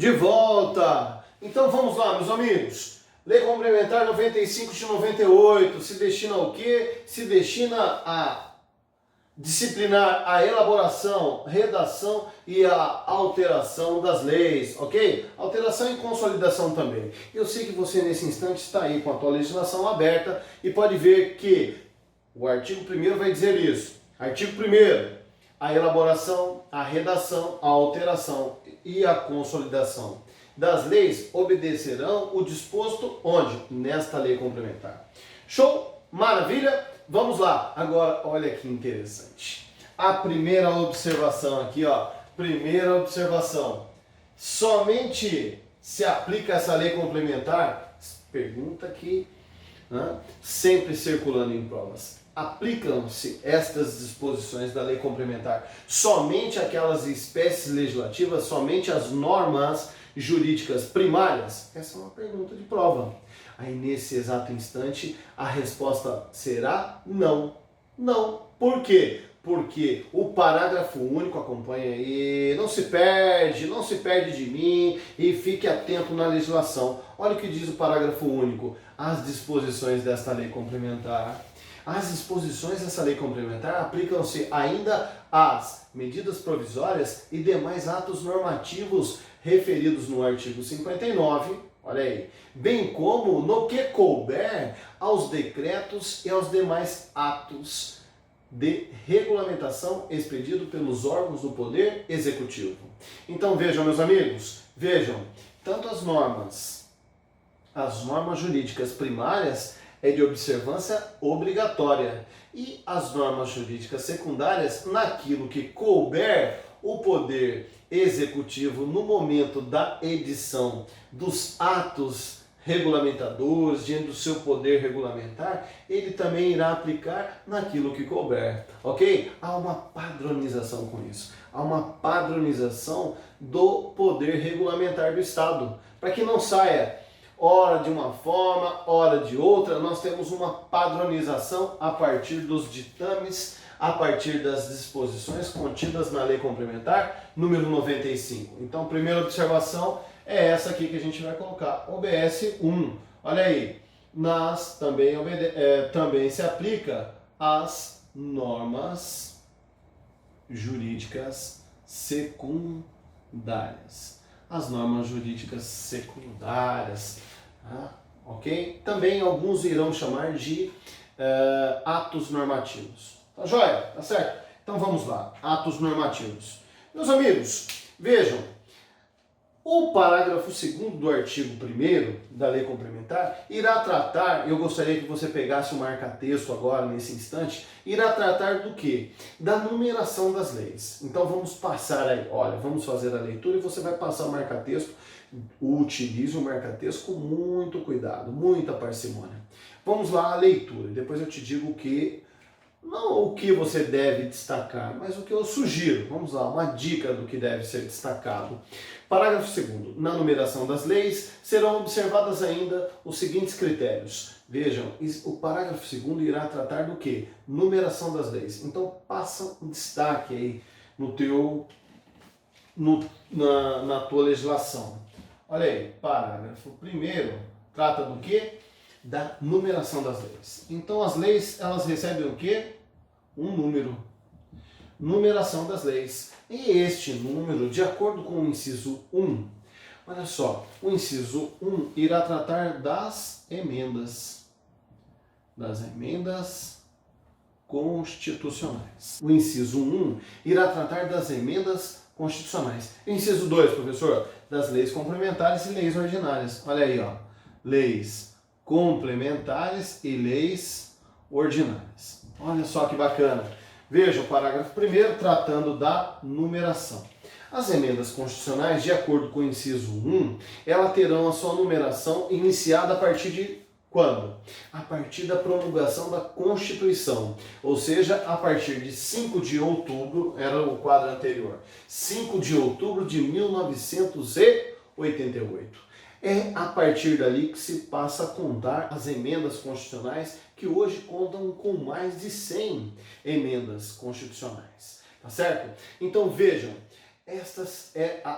De volta! Então vamos lá, meus amigos. Lei Complementar 95 de 98 se destina ao quê? Se destina a disciplinar a elaboração, redação e a alteração das leis, ok? Alteração e consolidação também. Eu sei que você nesse instante está aí com a tua legislação aberta e pode ver que o artigo 1º vai dizer isso. Artigo 1º, a elaboração, a redação, a alteração e a consolidação das leis obedecerão o disposto onde? Nesta lei complementar. Show? Maravilha? Vamos lá. Agora, olha que interessante. A primeira observação aqui, ó. Primeira observação. Somente se aplica essa lei complementar? Pergunta aqui, sempre circulando em provas. Aplicam-se estas disposições da lei complementar somente aquelas espécies legislativas, somente as normas jurídicas primárias? Essa é uma pergunta de prova. Aí nesse exato instante a resposta será não. Não. Por quê? Porque o parágrafo único, acompanha aí, não se perde de mim e fique atento na legislação. Olha o que diz o parágrafo único. As disposições desta lei complementar. As disposições dessa lei complementar aplicam-se ainda às medidas provisórias e demais atos normativos referidos no artigo 59, olha aí, bem como no que couber aos decretos e aos demais atos de regulamentação expedido pelos órgãos do Poder Executivo. Então vejam, meus amigos, vejam, tanto as normas jurídicas primárias é de observância obrigatória e as normas jurídicas secundárias naquilo que couber o Poder Executivo no momento da edição dos atos regulamentadores, diante do seu poder regulamentar, ele também irá aplicar naquilo que couber, ok? Há uma padronização com isso, há uma padronização do poder regulamentar do Estado, para que não saia ora de uma forma, ora de outra. Nós temos uma padronização a partir dos ditames, a partir das disposições contidas na Lei Complementar número 95. Então, a primeira observação é essa aqui que a gente vai colocar, OBS 1. Olha aí, também se aplica às normas jurídicas secundárias. As normas jurídicas secundárias, ok? Também alguns irão chamar de atos normativos. Tá joia? Tá certo? Então vamos lá, atos normativos. Meus amigos, vejam, o parágrafo 2º do artigo 1º da Lei Complementar irá tratar, eu gostaria que você pegasse o marca-texto agora, nesse instante, irá tratar do quê? Da numeração das leis. Então vamos passar aí, olha, vamos fazer a leitura e você vai passar o marca-texto. Utilize o marca-texto com muito cuidado, muita parcimônia. Vamos lá, a leitura, depois eu te digo o que, não o que você deve destacar, mas o que eu sugiro. Vamos lá, uma dica do que deve ser destacado. Parágrafo 2º. Na numeração das leis serão observadas ainda os seguintes critérios. Vejam, o parágrafo 2º irá tratar do que? Numeração das leis. Então passa um destaque aí na tua legislação. Olha aí, parágrafo 1º trata do que? Da numeração das leis. Então as leis, elas recebem o quê? Um número. Numeração das leis. E este número, de acordo com o inciso 1, olha só, o inciso 1 irá tratar das emendas. Das emendas constitucionais. O inciso 1 irá tratar das emendas constitucionais. O inciso 2, professor, das leis complementares e leis ordinárias. Olha aí, ó, leis complementares e leis ordinárias. Olha só que bacana. Veja o parágrafo 1º tratando da numeração. As emendas constitucionais, de acordo com o inciso 1, elas terão a sua numeração iniciada a partir de quando? A partir da promulgação da Constituição, ou seja, a partir de 5 de outubro, era o quadro anterior, 5 de outubro de 1988. É a partir dali que se passa a contar as emendas constitucionais, que hoje contam com mais de 100 emendas constitucionais. Tá certo? Então vejam,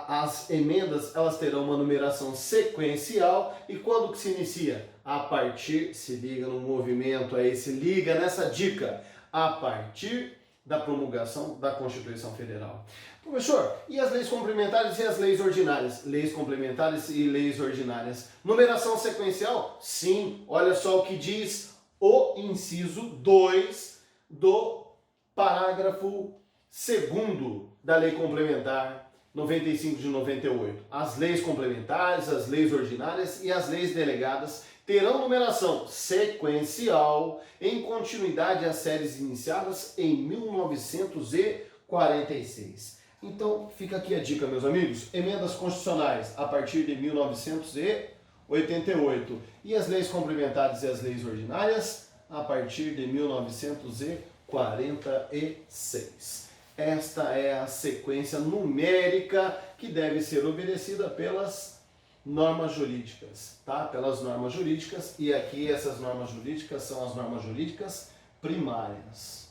As emendas elas terão uma numeração sequencial e quando que se inicia? A partir, se liga no movimento aí, se liga nessa dica, a partir da promulgação da Constituição Federal. Professor, e as leis complementares e as leis ordinárias? Leis complementares e leis ordinárias. Numeração sequencial? Sim, olha só o que diz o inciso 2 do parágrafo 2º da Lei Complementar 95 de 98. As leis complementares, as leis ordinárias e as leis delegadas terão numeração sequencial em continuidade às séries iniciadas em 1946. Então, fica aqui a dica, meus amigos. Emendas constitucionais a partir de 1988 e as leis complementares e as leis ordinárias a partir de 1946. Esta é a sequência numérica que deve ser obedecida pelas normas jurídicas, tá? Pelas normas jurídicas, e aqui essas normas jurídicas são as normas jurídicas primárias.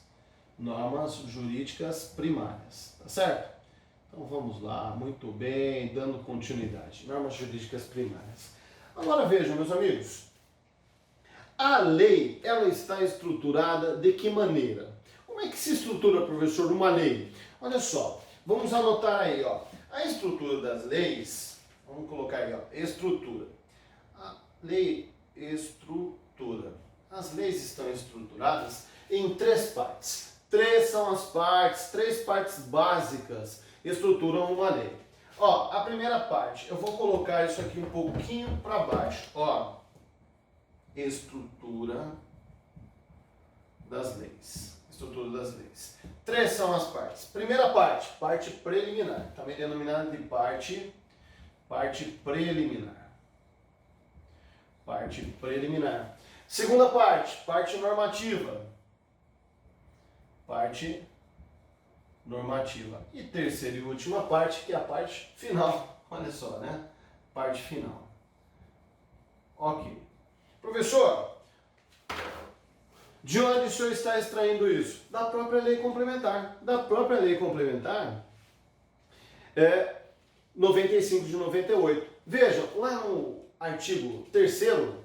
Normas jurídicas primárias, tá certo? Então vamos lá, muito bem, dando continuidade. Normas jurídicas primárias. Agora vejam, meus amigos, a lei, ela está estruturada de que maneira? Como é que se estrutura, professor, uma lei? Olha só, vamos anotar aí, ó, a estrutura das leis, vamos colocar aí, ó, estrutura. A lei estrutura. As leis estão estruturadas em 3 partes. 3 são as partes, 3 partes básicas estruturam uma lei. Ó, a primeira parte, eu vou colocar isso aqui um pouquinho para baixo, ó, estrutura das leis. Estrutura das leis. 3 são as partes. Primeira parte, parte preliminar, também denominada de parte preliminar. Parte preliminar. Segunda parte, parte normativa. Parte normativa. E terceira e última parte, que é a parte final. Olha só, né? Parte final. Ok. Professor, de onde o senhor está extraindo isso? Da própria lei complementar. Da própria lei complementar 95 de 98. Vejam, lá no artigo 3º,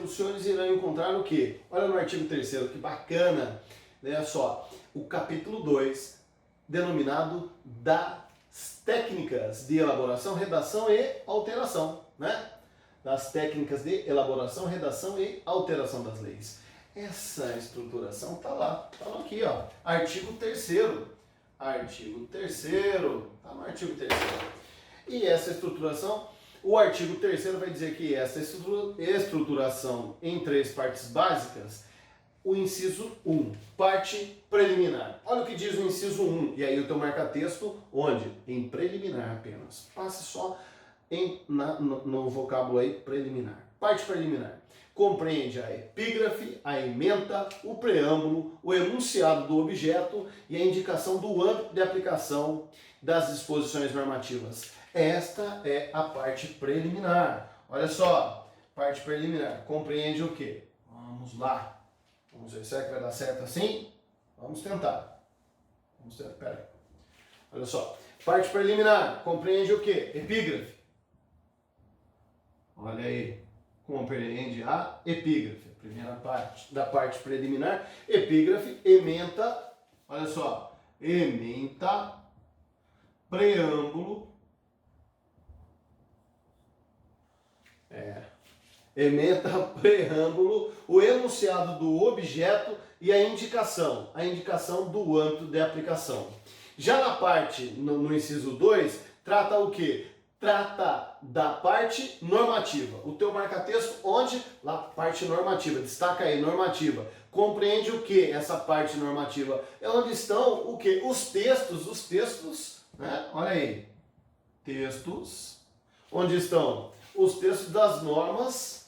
os senhores irão encontrar o quê? Olha no artigo 3º, que bacana. Olha só, o capítulo 2, denominado das técnicas de elaboração, redação e alteração, né? Das técnicas de elaboração, redação e alteração das leis. Essa estruturação está lá, aqui, ó, artigo 3º. Artigo 3º, está no artigo 3º. E essa estruturação, o artigo 3º vai dizer que essa estruturação em 3 partes básicas, o inciso 1, parte preliminar. Olha o que diz o inciso 1, e aí o teu marca-texto, onde? Em preliminar apenas. Passe só no vocábulo aí, preliminar. Parte preliminar. Compreende a epígrafe, a ementa, o preâmbulo, o enunciado do objeto e a indicação do âmbito de aplicação das disposições normativas. Esta é a parte preliminar. Olha só, parte preliminar. Compreende o quê? Vamos lá. Vamos ver, será que vai dar certo assim? Vamos tentar. Pera aí. Olha só, parte preliminar. Compreende o quê? Epígrafe. Olha aí. Compreende a epígrafe, a primeira parte da parte preliminar, epígrafe, ementa, olha só, ementa, preâmbulo, ementa, preâmbulo, o enunciado do objeto e a indicação do âmbito de aplicação. Já na parte, no inciso 2, trata o quê? Trata da parte normativa. O teu marca-texto, onde? Lá, parte normativa. Destaca aí, normativa. Compreende o que essa parte normativa? É onde estão o que? Os textos, né? Olha aí. Textos. Onde estão? Os textos das normas.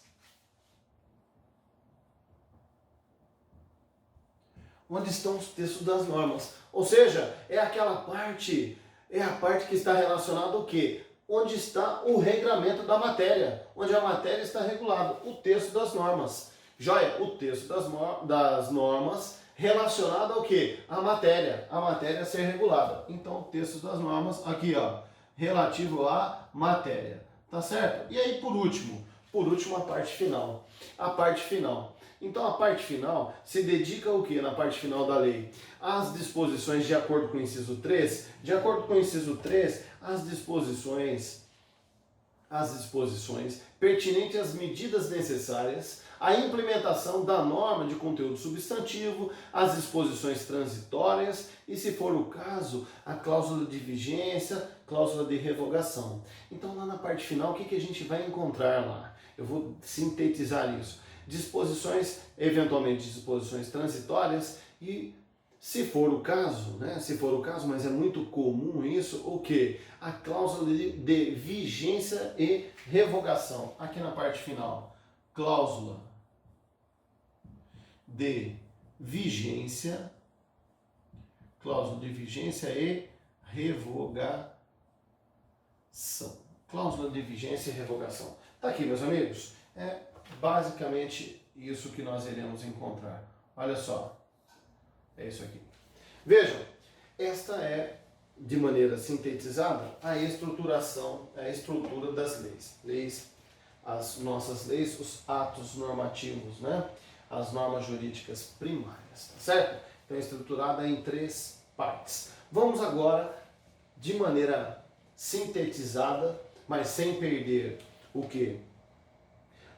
Onde estão os textos das normas? Ou seja, é aquela parte, é a parte que está relacionada ao quê? Onde está o regramento da matéria, onde a matéria está regulada, o texto das normas. Joia, o texto das normas relacionada ao quê? A matéria a ser regulada. Então, textos das normas aqui, ó, relativo à matéria, tá certo? E aí, por último a parte final. A parte final. Então, a parte final se dedica ao que na parte final da lei? As disposições de acordo com o inciso 3. De acordo com o inciso 3, as disposições pertinentes às medidas necessárias à implementação da norma de conteúdo substantivo, as disposições transitórias e, se for o caso, a cláusula de vigência, cláusula de revogação. Então, lá na parte final, o que a gente vai encontrar lá? Eu vou sintetizar isso. Disposições, eventualmente disposições transitórias e, se for o caso, mas é muito comum isso, o que? A cláusula de vigência e revogação. Aqui na parte final, cláusula de vigência e revogação. Cláusula de vigência e revogação. Tá aqui, meus amigos. É basicamente isso que nós iremos encontrar. Olha só. É isso aqui. Vejam, esta é, de maneira sintetizada, a estrutura das leis. As nossas leis, os atos normativos, né? As normas jurídicas primárias, tá certo? Então, estruturada em 3 partes. Vamos agora, de maneira sintetizada, mas sem perder o quê?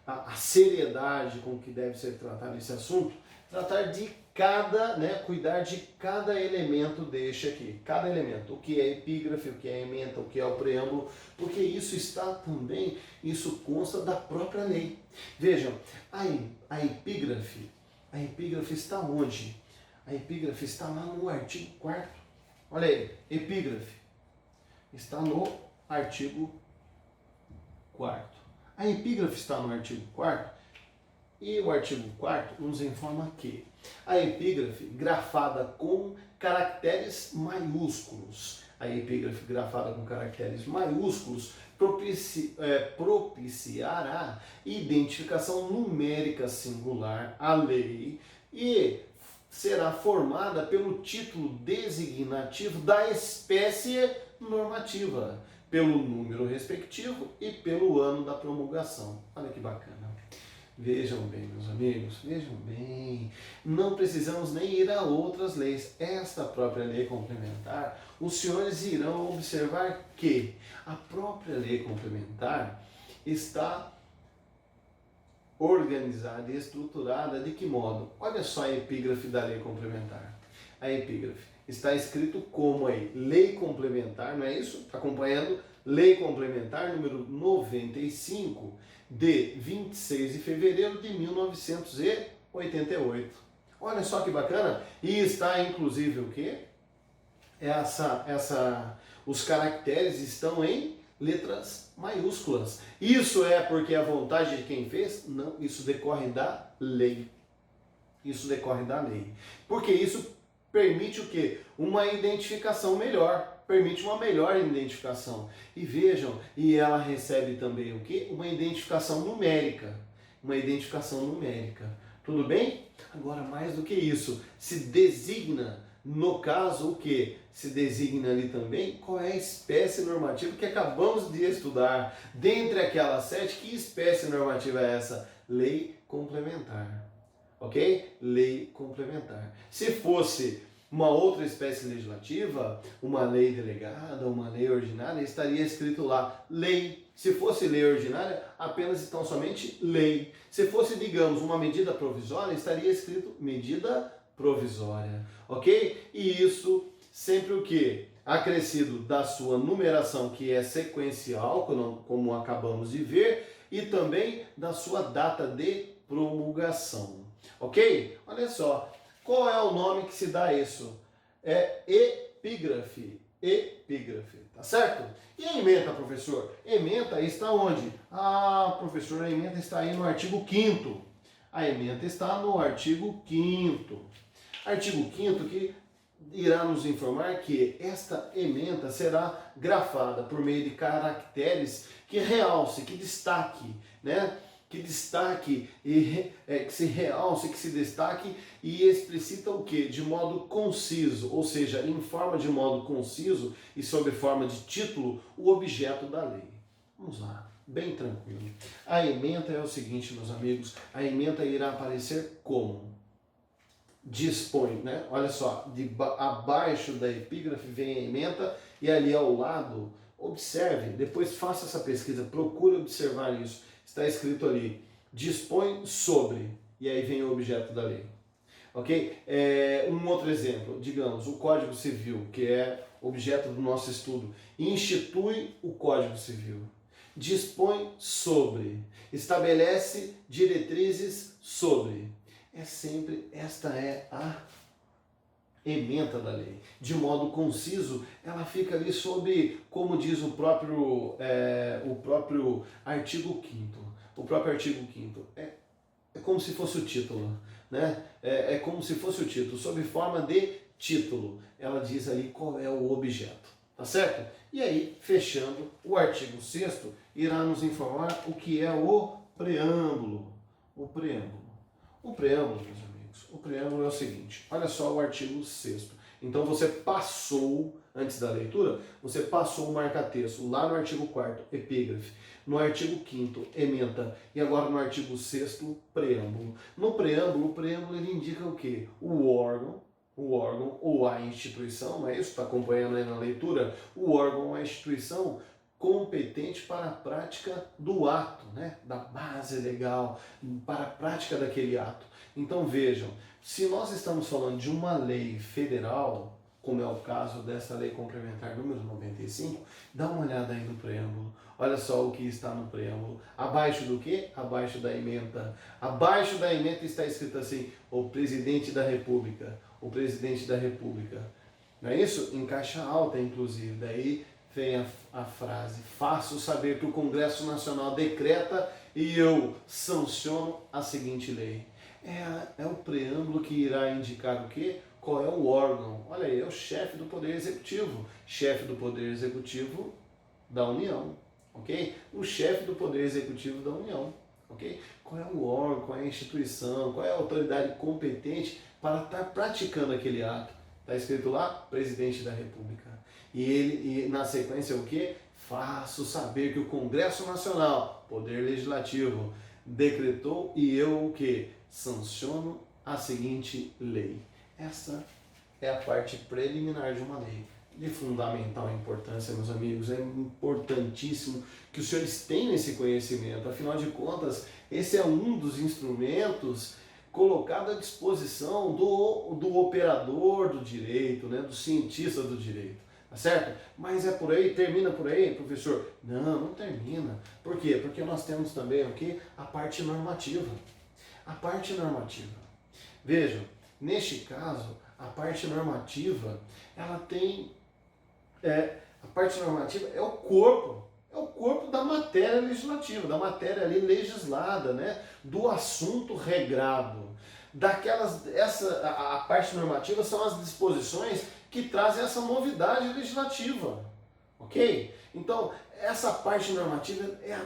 A seriedade com que deve ser tratado esse assunto, tratar de cuidar de cada elemento deste aqui, cada elemento, o que é epígrafe, o que é ementa, o que é o preâmbulo, porque isso consta da própria lei. Vejam, a epígrafe está onde? A epígrafe está lá no artigo 4º. Olha aí, epígrafe está no artigo 4º. A epígrafe está no artigo 4º e o artigo 4º nos informa que a epígrafe grafada com caracteres maiúsculos, propiciará identificação numérica singular à lei e será formada pelo título designativo da espécie normativa, pelo número respectivo e pelo ano da promulgação. Olha que bacana. Vejam bem, meus amigos, vejam bem. Não precisamos nem ir a outras leis. Esta própria lei complementar, os senhores irão observar que a própria lei complementar está organizada e estruturada de que modo? Olha só a epígrafe da lei complementar. A epígrafe está escrito como aí, lei complementar, não é isso? Está acompanhando? Lei complementar número 95 de 26 de fevereiro de 1988. Olha só que bacana. E está inclusive o quê? Os caracteres estão em letras maiúsculas. Isso é porque a vontade de quem fez? Não, isso decorre da lei. Porque isso permite o quê? Uma identificação melhor. Permite uma melhor identificação. E vejam, e ela recebe também o quê? Uma identificação numérica. Tudo bem? Agora, mais do que isso, se designa, no caso, o quê? Se designa ali também qual é a espécie normativa que acabamos de estudar. Dentre aquelas 7, que espécie normativa é essa? Lei complementar. Ok? Lei complementar. Se fosse uma outra espécie legislativa, uma lei delegada, uma lei ordinária, estaria escrito lá lei. Se fosse lei ordinária, apenas e tão somente lei. Se fosse, digamos, uma medida provisória, estaria escrito medida provisória, ok? E isso sempre o quê? Acrescido da sua numeração, que é sequencial, como acabamos de ver, e também da sua data de promulgação, ok? Olha só. Qual é o nome que se dá a isso? É epígrafe. Tá certo? E a ementa, professor? Ementa está onde? Ah, professor, a ementa está aí no artigo 5º. A ementa está no artigo 5º. Artigo 5º que irá nos informar que esta ementa será grafada por meio de caracteres que realce, que destaque, né? que destaque, que se realce, que se destaque e explicita o quê? De modo conciso, ou seja, informa de modo conciso e sob forma de título o objeto da lei. Vamos lá, bem tranquilo. A ementa é o seguinte, meus amigos, a ementa irá aparecer como? Dispõe, né? Olha só, abaixo da epígrafe vem a ementa e ali ao lado, observe, depois faça essa pesquisa, procure observar isso. Está escrito ali, dispõe sobre, e aí vem o objeto da lei. Ok? Um outro exemplo, digamos, o Código Civil, que é objeto do nosso estudo, institui o Código Civil. Dispõe sobre, estabelece diretrizes sobre. Esta é a ementa da lei. De modo conciso, ela fica ali sobre, como diz o próprio artigo 5º. O próprio artigo 5º é como se fosse o título, né? É como se fosse o título, sob forma de título. Ela diz ali qual é o objeto, tá certo? E aí, fechando, o artigo 6º irá nos informar o que é o preâmbulo. O preâmbulo. O preâmbulo, meus amigos, o preâmbulo é o seguinte, olha só o artigo 6º. Então você passou, antes da leitura, você passou o marca-texto lá no artigo 4º, epígrafe, no artigo 5º, ementa, e agora no artigo 6º, preâmbulo. No preâmbulo, o preâmbulo ele indica o quê? O órgão ou a instituição, não é isso? Está acompanhando aí na leitura? O órgão ou a instituição competente para a prática do ato, né? Da base legal, para a prática daquele ato. Então vejam, se nós estamos falando de uma lei federal, como é o caso dessa lei complementar número 95, dá uma olhada aí no preâmbulo. Olha só o que está no preâmbulo. Abaixo do quê? Abaixo da ementa. Abaixo da ementa está escrito assim, o presidente da República. O presidente da República. Não é isso? Em caixa alta, inclusive. Daí vem a frase, faço saber que o Congresso Nacional decreta e eu sanciono a seguinte lei. É o preâmbulo que irá indicar o quê? Qual é o órgão? Olha aí, é o chefe do Poder Executivo. Chefe do Poder Executivo da União, ok? O chefe do Poder Executivo da União, ok? Qual é o órgão, qual é a instituição, qual é a autoridade competente para estar praticando aquele ato? Está escrito lá, presidente da República. E na sequência o quê? Faço saber que o Congresso Nacional, Poder Legislativo, decretou e eu o quê? Sanciono a seguinte lei. Essa é a parte preliminar de uma lei. De fundamental importância, meus amigos, é importantíssimo que os senhores tenham esse conhecimento. Afinal de contas, esse é um dos instrumentos colocado à disposição do operador do direito, né, do cientista do direito, tá certo? Mas é por aí, termina por aí, professor? Não, não termina. Por quê? Porque nós temos também aqui a parte normativa. A parte normativa. Vejam, neste caso, a parte normativa, ela tem... a parte normativa é o corpo da matéria legislativa, da matéria ali legislada, né? Do assunto regrado. A parte normativa são as disposições que trazem essa novidade legislativa, ok? Então, essa parte normativa é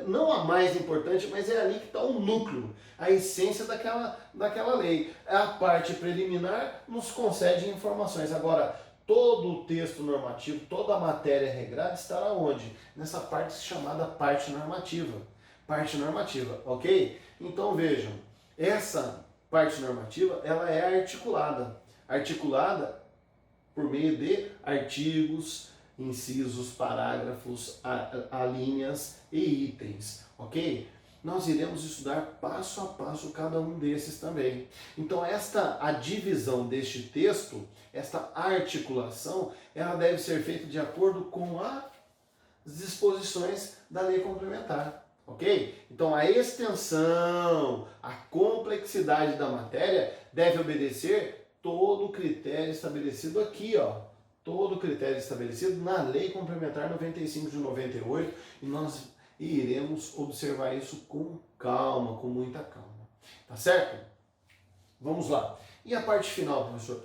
não a mais importante, mas é ali que está o núcleo, a essência daquela lei. A parte preliminar nos concede informações. Agora, todo o texto normativo, toda a matéria regrada estará onde? Nessa parte chamada parte normativa. Parte normativa, ok? Então vejam, essa parte normativa ela é articulada. Articulada por meio de artigos, incisos, parágrafos, alíneas e itens, ok? Nós iremos estudar passo a passo cada um desses também. Então a divisão deste texto, esta articulação, ela deve ser feita de acordo com as disposições da lei complementar. Ok? Então a extensão, a complexidade da matéria deve obedecer todo o critério estabelecido aqui, ó. Todo o critério estabelecido na Lei Complementar 95 de 98 e nós iremos observar isso com calma, com muita calma. Tá certo? Vamos lá. E a parte final, professor?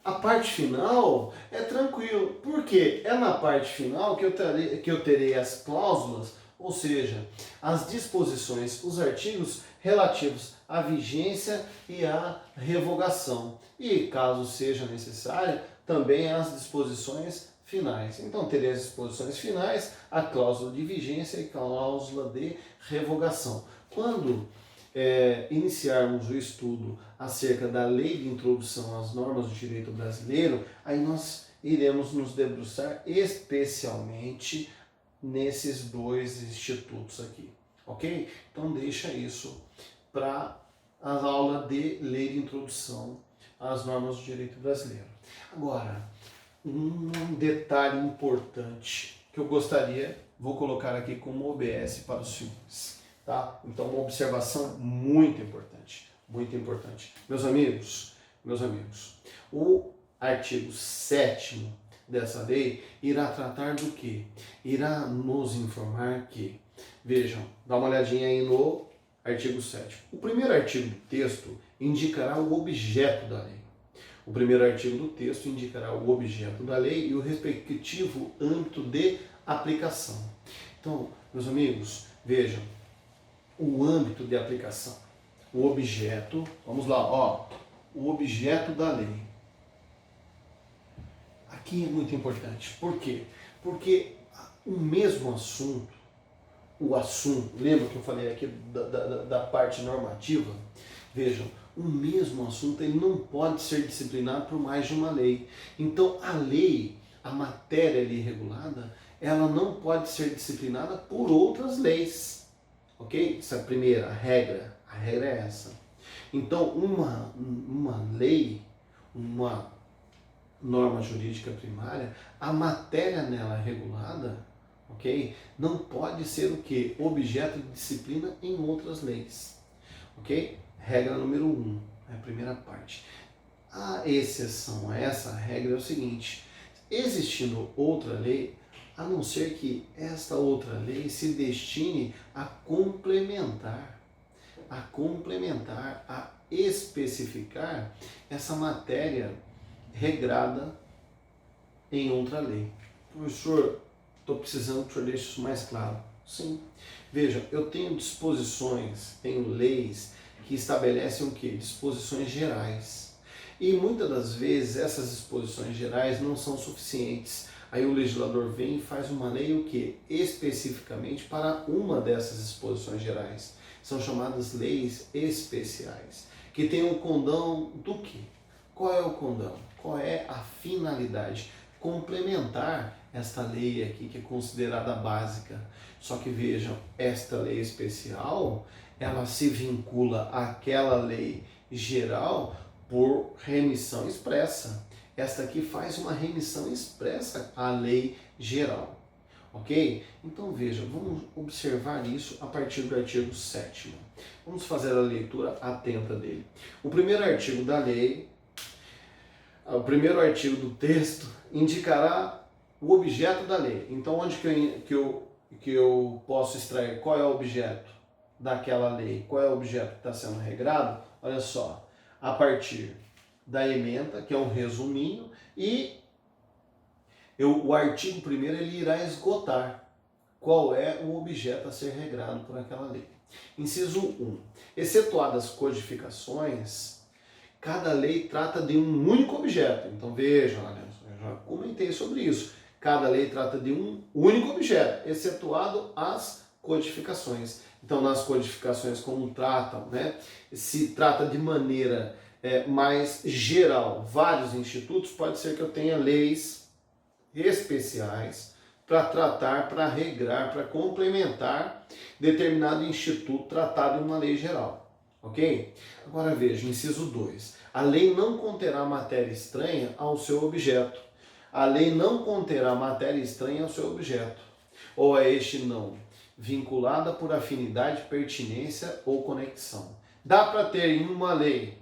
A parte final é tranquilo. Por quê? É na parte final que eu terei as cláusulas ou seja, as disposições, os artigos relativos à vigência e à revogação. E, caso seja necessário, também as disposições finais. Então, teria as disposições finais, a cláusula de vigência e cláusula de revogação. Quando iniciarmos o estudo acerca da lei de introdução às normas do direito brasileiro, aí nós iremos nos debruçar especialmente nesses dois institutos aqui, ok? Então deixa isso para a aula de lei de introdução às normas do direito brasileiro. Agora, um detalhe importante que eu gostaria, vou colocar aqui como OBS para os filmes, tá? Então, uma observação muito importante, muito importante. Meus amigos, o artigo 7º dessa lei irá tratar do quê? Irá nos informar que, vejam, dá uma olhadinha aí no artigo 7º. O primeiro artigo do texto indicará o objeto da lei. O primeiro artigo do texto indicará o objeto da lei e o respectivo âmbito de aplicação. Então, meus amigos, vejam, o âmbito de aplicação, o objeto, vamos lá, ó, o objeto da lei. Aqui é muito importante. Por quê? Porque o mesmo assunto, lembra que eu falei aqui da parte normativa? Vejam, o mesmo assunto ele não pode ser disciplinado por mais de uma lei. Então a lei, a matéria ali regulada, ela não pode ser disciplinada por outras leis. Ok? Essa é a primeira regra. A regra é essa. Então uma lei, uma norma jurídica primária, a matéria nela regulada, ok? Não pode ser o que? Objeto de disciplina em outras leis. Ok? Regra número 1, é a primeira parte. A exceção a essa regra é o seguinte: existindo outra lei, a não ser que esta outra lei se destine a complementar, a especificar essa matéria regrada em outra lei. Professor, estou precisando que o senhor deixe isso mais claro. Sim. Veja, eu tenho disposições, tenho leis que estabelecem o quê? Disposições gerais. E muitas das vezes essas disposições gerais não são suficientes. Aí o legislador vem e faz uma lei o quê? Especificamente para uma dessas disposições gerais. São chamadas leis especiais, que têm o condão do quê? Qual é o condão? Qual é a finalidade? Complementar esta lei aqui que é considerada básica. Só que vejam, esta lei especial, ela se vincula àquela lei geral por remissão expressa. Esta aqui faz uma remissão expressa à lei geral. Ok? Então veja, vamos observar isso a partir do artigo 7º. Vamos fazer a leitura atenta dele. O primeiro artigo da lei, o primeiro artigo do texto indicará o objeto da lei. Então onde que eu posso extrair qual é o objeto daquela lei? Qual é o objeto que está sendo regrado? Olha só, a partir da ementa, que é um resuminho, e o artigo 1º ele irá esgotar qual é o objeto a ser regrado por aquela lei. Inciso 1. Excetuadas codificações, cada lei trata de um único objeto. Então veja, eu já comentei sobre isso. Cada lei trata de um único objeto, excetuado as codificações. Então nas codificações como tratam, se trata de maneira mais geral, vários institutos, pode ser que eu tenha leis especiais para tratar, para regrar, para complementar determinado instituto tratado em uma lei geral. Ok? Agora veja, inciso 2. A lei não conterá matéria estranha ao seu objeto. A lei não conterá matéria estranha ao seu objeto, ou a este não, vinculada por afinidade, pertinência ou conexão. Dá para ter em uma lei,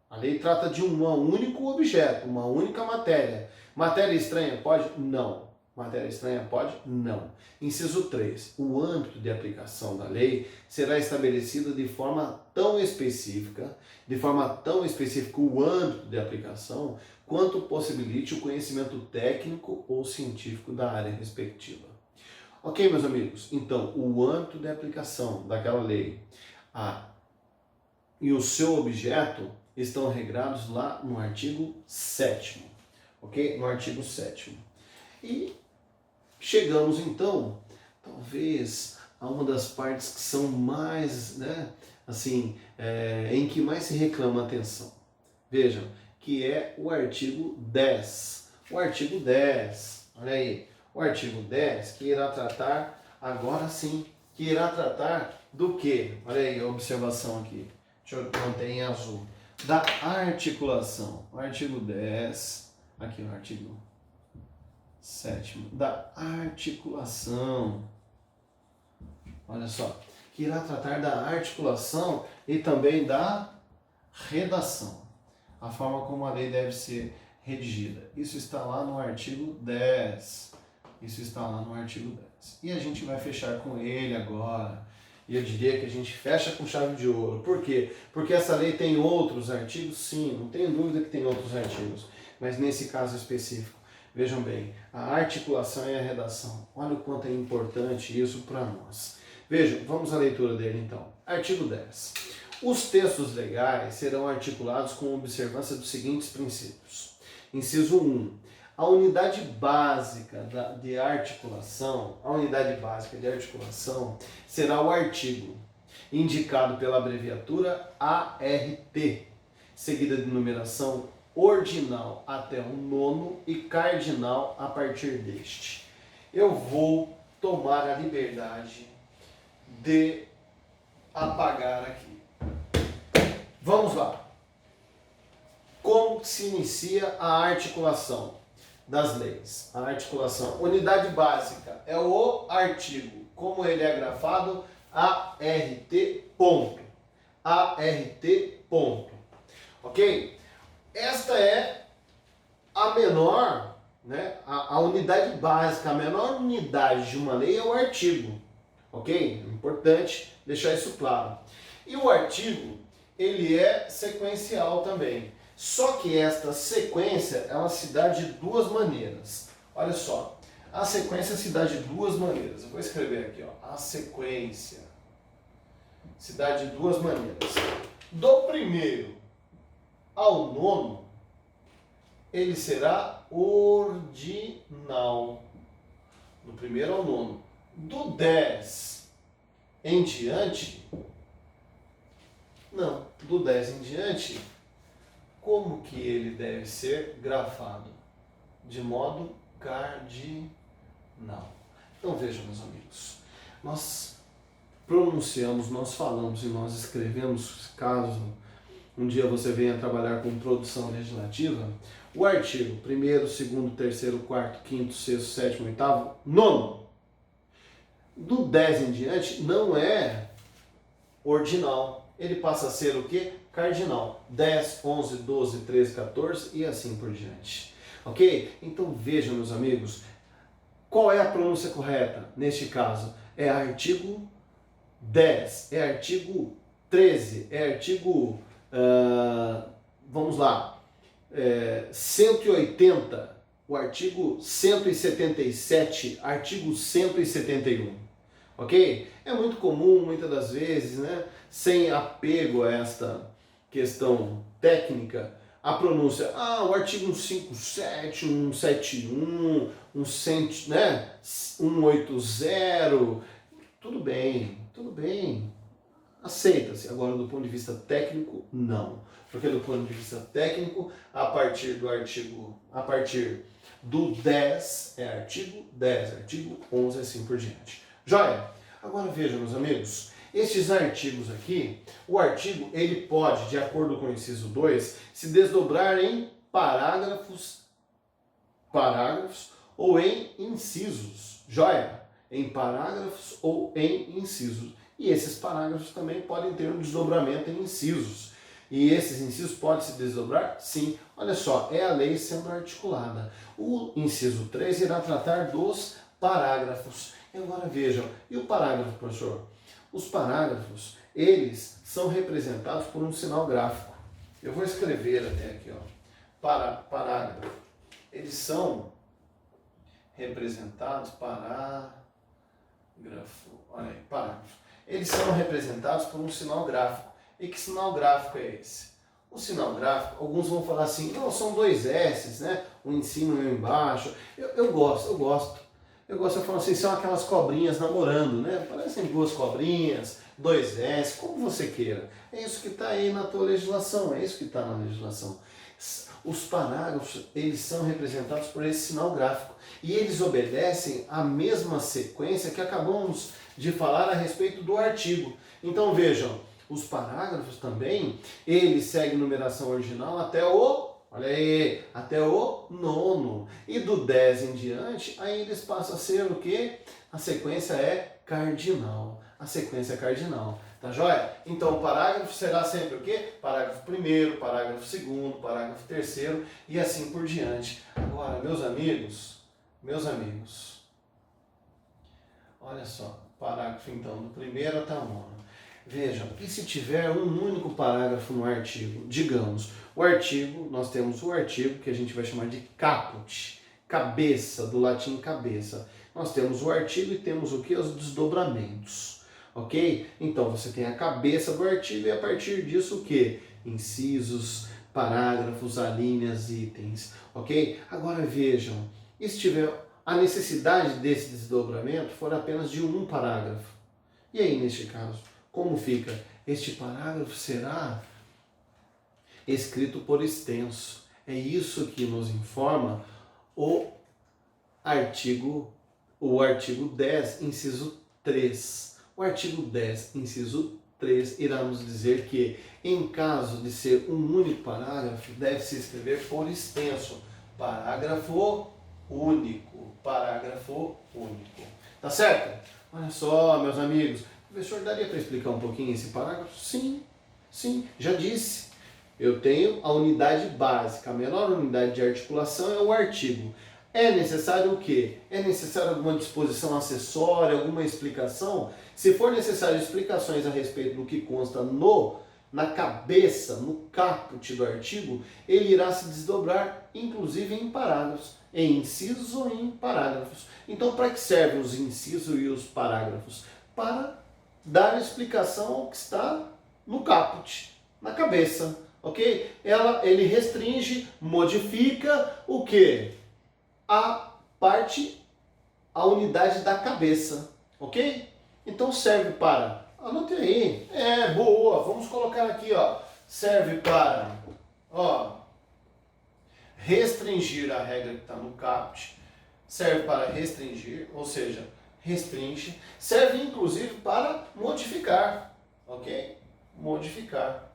a lei trata de um único objeto, uma única matéria. Matéria estranha pode? Não. Matéria estranha pode? Não. Inciso 3. O âmbito de aplicação da lei será estabelecido de forma tão específica o âmbito de aplicação, quanto possibilite o conhecimento técnico ou científico da área respectiva. Ok, meus amigos? Então, o âmbito de aplicação daquela lei e o seu objeto estão regrados lá no artigo 7º, ok? No artigo 7º. E chegamos, então, talvez a uma das partes que são mais, né, assim, em que mais se reclama atenção. Vejam, que é o artigo 10. O artigo 10, olha aí, o artigo 10 que irá tratar, agora sim, que irá tratar do quê? Olha aí a observação aqui, deixa eu manter em azul, da articulação. O artigo 10, aqui o artigo 7º, da articulação. Olha só, que irá tratar da articulação e também da redação. A forma como a lei deve ser redigida. Isso está lá no artigo 10. Isso está lá no artigo 10. E a gente vai fechar com ele agora. E eu diria que a gente fecha com chave de ouro. Por quê? Porque essa lei tem outros artigos? Sim, não tenho dúvida que tem outros artigos. Mas nesse caso específico, vejam bem, a articulação e a redação. Olha o quanto é importante isso para nós. Vejam, vamos à leitura dele então. Artigo 10. Os textos legais serão articulados com observância dos seguintes princípios. Inciso 1. A unidade básica de articulação será o artigo, indicado pela abreviatura ART, seguida de numeração ordinal até o nono e cardinal a partir deste. Eu vou tomar a liberdade de apagar aqui. Vamos lá. Como se inicia a articulação das leis? A articulação. Unidade básica é o artigo. Como ele é grafado? ART, ponto. ART, ponto. Ok? Esta é a menor, né? A unidade básica, a menor unidade de uma lei é o artigo. Ok? É importante deixar isso claro. E o artigo, ele é sequencial também. Só que esta sequência, ela se dá de duas maneiras. Olha só, a sequência se dá de duas maneiras. Eu vou escrever aqui, ó, a sequência se dá de duas maneiras. Do primeiro ao nono, ele será ordinal. Do primeiro ao nono. Do 10 em diante, não, do 10 em diante, como que ele deve ser grafado? De modo cardinal. Então vejam, meus amigos, nós pronunciamos, nós falamos e nós escrevemos, caso um dia você venha trabalhar com produção legislativa, o artigo 1º, 2º, 3º, 4º, 5º, 6º, 7º, 8º, 9º. Do 10 em diante não é ordinal. Ele passa a ser o quê? Cardinal. 10, 11, 12, 13, 14 e assim por diante. Ok? Então vejam, meus amigos, qual é a pronúncia correta neste caso? É artigo 10, é artigo 13, é artigo, vamos lá, 180, o artigo 177, artigo 171. Ok? É muito comum, muitas das vezes, né, sem apego a esta questão técnica, a pronúncia, o artigo 157, 171, 180, tudo bem, aceita-se. Agora, do ponto de vista técnico, não. Porque do ponto de vista técnico, a partir do 10 é artigo 10, artigo 11 assim por diante. Joia? Agora vejam, meus amigos, estes artigos aqui, o artigo ele pode, de acordo com o inciso 2, se desdobrar em parágrafos ou em incisos. Joia? Em parágrafos ou em incisos. E esses parágrafos também podem ter um desdobramento em incisos. E esses incisos podem se desdobrar? Sim. Olha só, é a lei sendo articulada. O inciso 3 irá tratar dos parágrafos. E agora vejam, e o parágrafo, professor? Os parágrafos, eles são representados por um sinal gráfico. Eu vou escrever até aqui, ó. Parágrafo. Eles são representados, olha aí, parágrafo. Eles são representados por um sinal gráfico. E que sinal gráfico é esse? O sinal gráfico, alguns vão falar assim, não, são dois S's, né? Um em cima e um embaixo. Eu gosto. Eu falo assim, são aquelas cobrinhas namorando, né? Parecem duas cobrinhas, dois S, como você queira. É isso que está aí na tua legislação, é isso que está na legislação. Os parágrafos, eles são representados por esse sinal gráfico. E eles obedecem à mesma sequência que acabamos de falar a respeito do artigo. Então vejam, os parágrafos também, eles seguem numeração original até o, olha aí, até o 9º. E do 10 em diante, aí eles passam a ser o quê? A sequência é cardinal. A sequência é cardinal. Tá joia? Então o parágrafo será sempre o quê? Parágrafo 1º, parágrafo 2º, parágrafo 3º e assim por diante. Agora, meus amigos, olha só, parágrafo então do 1º até o 9º. Vejam, e se tiver um único parágrafo no artigo? Digamos, o artigo, nós temos o artigo que a gente vai chamar de caput, cabeça, do latim cabeça. Nós temos o artigo e temos o que? Os desdobramentos, ok? Então você tem a cabeça do artigo e a partir disso o que? Incisos, parágrafos, alíneas, itens, ok? Agora vejam, e se tiver a necessidade desse desdobramento for apenas de um parágrafo? E aí, neste caso? Como fica? Este parágrafo será escrito por extenso. É isso que nos informa o artigo 10, inciso 3. O artigo 10, inciso 3, irá nos dizer que, em caso de ser um único parágrafo, deve-se escrever por extenso. Parágrafo único. Parágrafo único. Tá certo? Olha só, meus amigos. Professor, daria para explicar um pouquinho esse parágrafo? Sim, já disse. Eu tenho a unidade básica, a menor unidade de articulação é o artigo. É necessário o quê? É necessário alguma disposição acessória, alguma explicação? Se for necessário explicações a respeito do que consta na cabeça, no caput do artigo, ele irá se desdobrar, inclusive em parágrafos, em incisos ou em parágrafos. Então, para que servem os incisos e os parágrafos? Para dar explicação ao que está no caput, na cabeça, ok? Ele restringe, modifica o que? A unidade da cabeça, ok? Então serve para, anote aí, boa, vamos colocar aqui, ó, serve para, restringir a regra que está no caput, serve para restringir, ou seja, restringe, serve inclusive para modificar, ok? Modificar.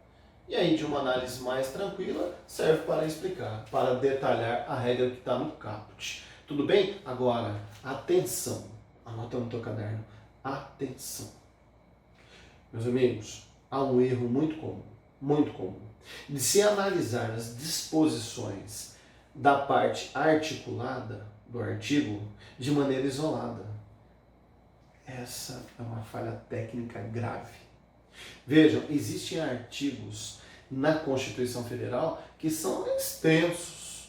E aí, de uma análise mais tranquila, serve para explicar, para detalhar a regra que está no caput. Tudo bem? Agora, atenção. Anota no teu caderno. Atenção. Meus amigos, há um erro muito comum, de se analisar as disposições da parte articulada do artigo de maneira isolada. Essa é uma falha técnica grave. Vejam, existem artigos na Constituição Federal que são extensos.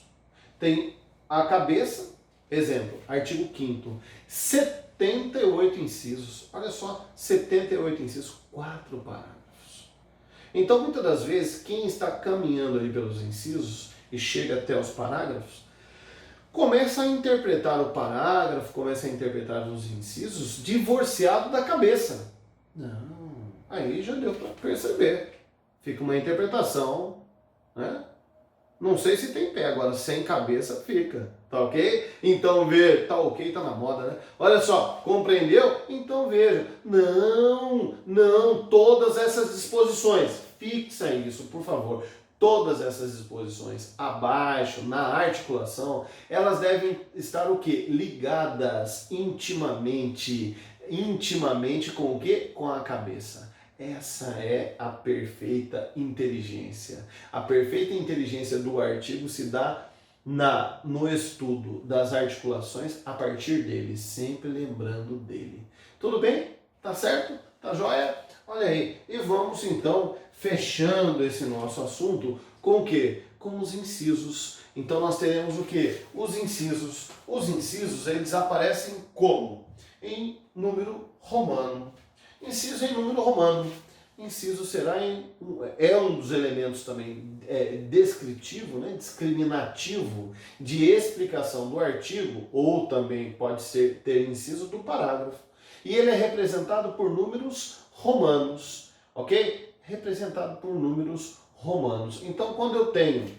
Tem a cabeça, exemplo, artigo 5º, 78 incisos. Olha só, 78 incisos, 4 parágrafos. Então, muitas das vezes, quem está caminhando ali pelos incisos e chega até os parágrafos, começa a interpretar o parágrafo, começa a interpretar os incisos divorciado da cabeça. Não, aí já deu para perceber. Fica uma interpretação, né? Não sei se tem pé, agora sem cabeça fica, tá ok? Então veja, tá ok, tá na moda, né? Olha só, compreendeu? Então veja, não, todas essas disposições, fixa isso, por favor. Todas essas disposições abaixo, na articulação, elas devem estar o quê? Ligadas intimamente com o quê? Com a cabeça. Essa é a perfeita inteligência. A perfeita inteligência do artigo se dá no estudo das articulações a partir dele, sempre lembrando dele. Tudo bem? Tá certo? Tá joia? Olha aí. E vamos então fechando esse nosso assunto com o quê? com os incisos. Então nós teremos o que? Os incisos. Os incisos, eles aparecem como? Em número romano. Inciso em número romano. Inciso é um dos elementos também descritivo, né, discriminativo, de explicação do artigo, ou também pode ter inciso do parágrafo. E ele é representado por números romanos, ok? Representado por números romanos. Então, quando eu tenho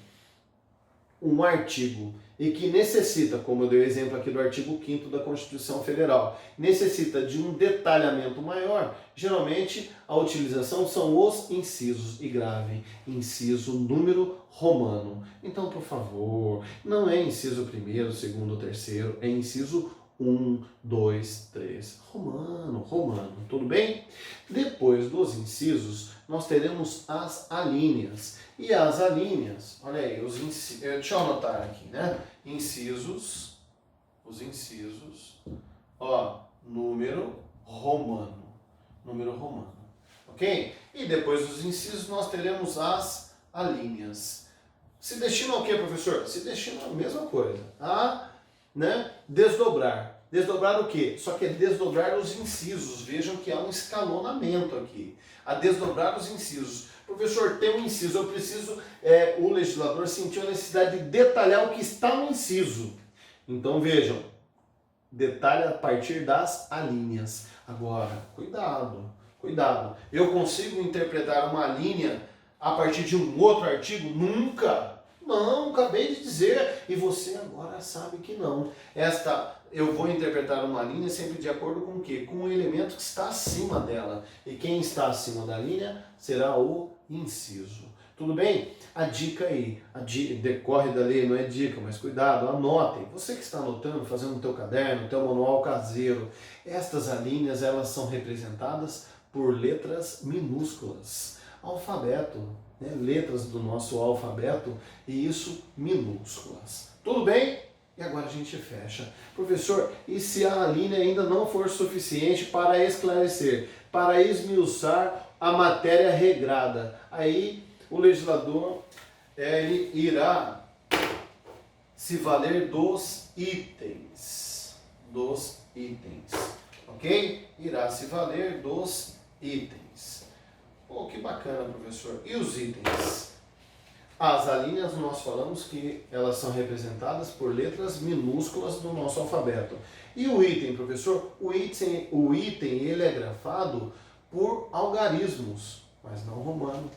um artigo e que necessita, como eu dei o exemplo aqui do artigo 5º da Constituição Federal, necessita de um detalhamento maior, geralmente a utilização são os incisos, e gravem, inciso número romano. Então, por favor, não é inciso primeiro, segundo ou terceiro, é inciso 1, 2, 3, romano, tudo bem? Depois dos incisos, nós teremos as alíneas. E as alíneas, olha aí, deixa eu anotar aqui, né? Incisos, os incisos, ó, número romano, ok? E depois dos incisos nós teremos as alíneas. Se destina ao que, professor? Se destina a mesma coisa, né? Desdobrar. Desdobrar o quê? Só que é desdobrar os incisos. Vejam que há um escalonamento aqui. A desdobrar os incisos. Professor, tem um inciso, eu preciso, o legislador sentiu a necessidade de detalhar o que está no inciso. Então vejam, detalha a partir das alíneas. Agora, cuidado. Eu consigo interpretar uma linha a partir de um outro artigo? Nunca! Não, acabei de dizer, e você agora sabe que não. Eu vou interpretar uma linha sempre de acordo com o quê? Com o elemento que está acima dela. E quem está acima da linha será o inciso. Tudo bem? A dica aí, decorre da lei, não é dica, mas cuidado, anotem. Você que está anotando, fazendo no teu caderno, no teu manual caseiro, estas alíneas, elas são representadas por letras minúsculas. Alfabeto, né? Letras do nosso alfabeto, e isso minúsculas. Tudo bem? E agora a gente fecha. Professor, e se a linha ainda não for suficiente para esclarecer, para esmiuçar a matéria regrada? Aí o legislador ele irá se valer dos itens. Ok? Irá se valer dos itens. Pô, que bacana, professor. E os itens? As alíneas nós falamos que elas são representadas por letras minúsculas do nosso alfabeto. E o item, professor? O item ele é grafado por algarismos, mas não romanos.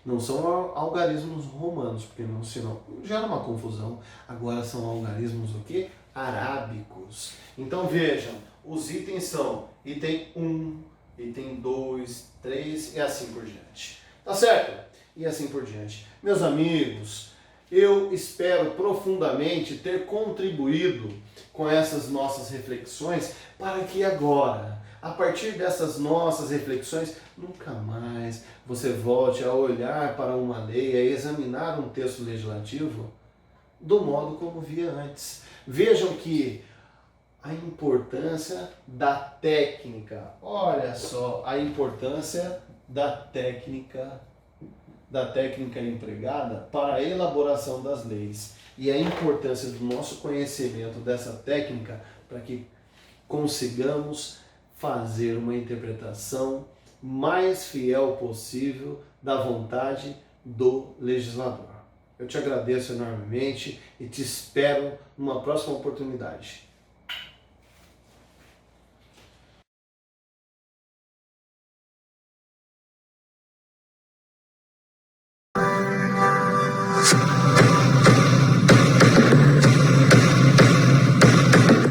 Não são algarismos romanos, porque senão gera uma confusão. Agora são algarismos o quê? Arábicos. Então vejam, os itens são item 1, item 2, 3 e assim por diante. Tá certo? E assim por diante. Meus amigos, eu espero profundamente ter contribuído com essas nossas reflexões para que agora, a partir dessas nossas reflexões, nunca mais você volte a olhar para uma lei, a examinar um texto legislativo do modo como via antes. Vejam que a importância da técnica, olha só, a importância da técnica empregada para a elaboração das leis e a importância do nosso conhecimento dessa técnica para que consigamos fazer uma interpretação mais fiel possível da vontade do legislador. Eu te agradeço enormemente e te espero numa próxima oportunidade.